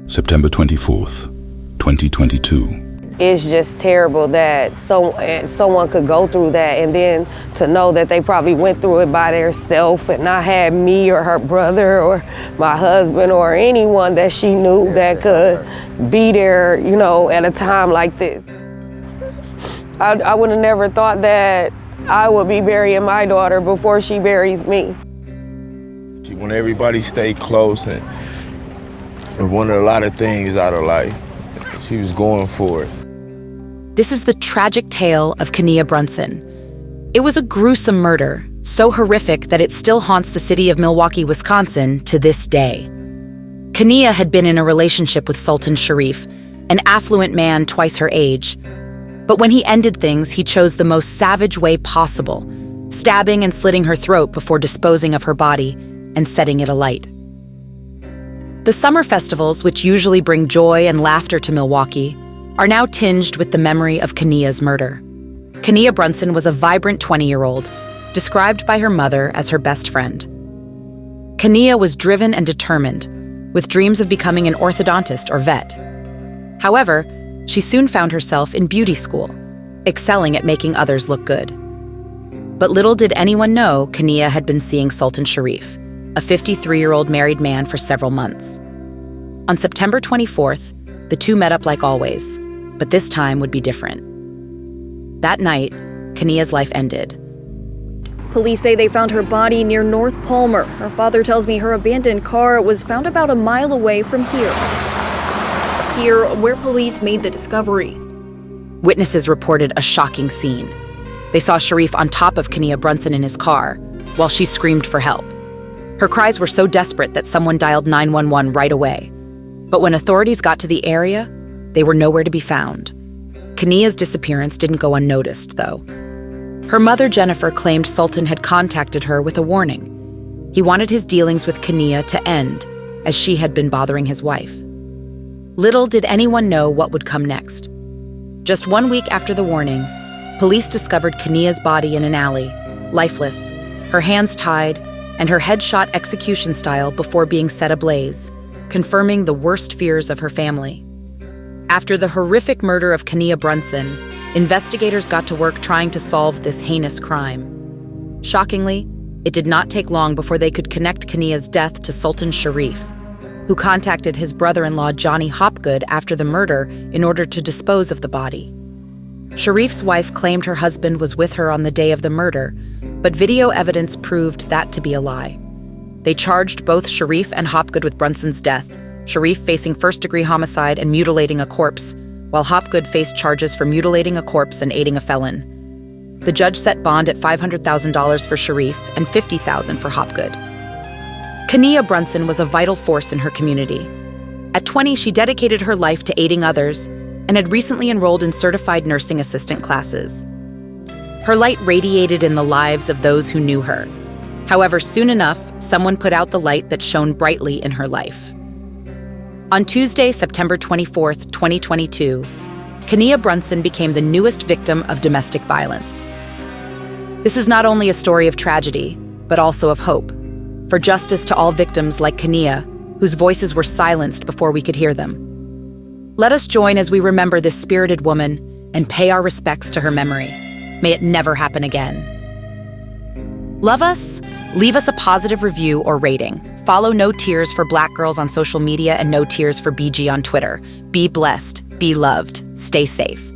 September 24th, 2022. It's just terrible that someone could go through that, and then to know that they probably went through it by themselves and not had me or her brother or my husband or anyone that she knew that could be there, at a time like this. I would have never thought that I would be burying my daughter before she buries me. When everybody stayed close and wanted a lot of things out of life, she was going for it. This is the tragic tale of Kania Brunson. It was a gruesome murder, so horrific that it still haunts the city of Milwaukee, Wisconsin to this day. Kania had been in a relationship with Sultan Shareef, an affluent man twice her age. But when he ended things, he chose the most savage way possible, stabbing and slitting her throat before disposing of her body and setting it alight. The summer festivals, which usually bring joy and laughter to Milwaukee, are now tinged with the memory of Kania's murder. Kania Brunson was a vibrant 20-year-old, described by her mother as her best friend. Kania was driven and determined, with dreams of becoming an orthodontist or vet. However, she soon found herself in beauty school, excelling at making others look good. But little did anyone know Kania had been seeing Sultan Shareef, a 53-year-old married man, for several months. On September 24th, the two met up like always, but this time would be different. That night, Kania's life ended. Police say they found her body near North Palmer. Her father tells me her abandoned car was found about a mile away from here. Here, where police made the discovery. Witnesses reported a shocking scene. They saw Shareef on top of Kania Brunson in his car, while she screamed for help. Her cries were so desperate that someone dialed 911 right away. But when authorities got to the area, they were nowhere to be found. Kania's disappearance didn't go unnoticed, though. Her mother, Jennifer, claimed Sultan had contacted her with a warning. He wanted his dealings with Kania to end, as she had been bothering his wife. Little did anyone know what would come next. Just 1 week after the warning, police discovered Kania's body in an alley, lifeless, her hands tied, and her head shot execution style before being set ablaze, confirming the worst fears of her family. After the horrific murder of Kania Brunson, investigators got to work trying to solve this heinous crime. Shockingly, it did not take long before they could connect Kania's death to Sultan Shareef, who contacted his brother-in-law Johnny Hopgood after the murder in order to dispose of the body. Shareef's wife claimed her husband was with her on the day of the murder, but video evidence proved that to be a lie. They charged both Shareef and Hopgood with Brunson's death, Shareef facing first-degree homicide and mutilating a corpse, while Hopgood faced charges for mutilating a corpse and aiding a felon. The judge set bond at $500,000 for Shareef and $50,000 for Hopgood. Kania Brunson was a vital force in her community. At 20, she dedicated her life to aiding others and had recently enrolled in certified nursing assistant classes. Her light radiated in the lives of those who knew her. However, soon enough, someone put out the light that shone brightly in her life. On Tuesday, September 24th, 2022, Kania Brunson became the newest victim of domestic violence. This is not only a story of tragedy, but also of hope, for justice to all victims like Kania, whose voices were silenced before we could hear them. Let us join as we remember this spirited woman and pay our respects to her memory. May it never happen again. Love us? Leave us a positive review or rating. Follow No Tears for Black Girls on social media and No Tears for BG on Twitter. Be blessed, be loved, stay safe.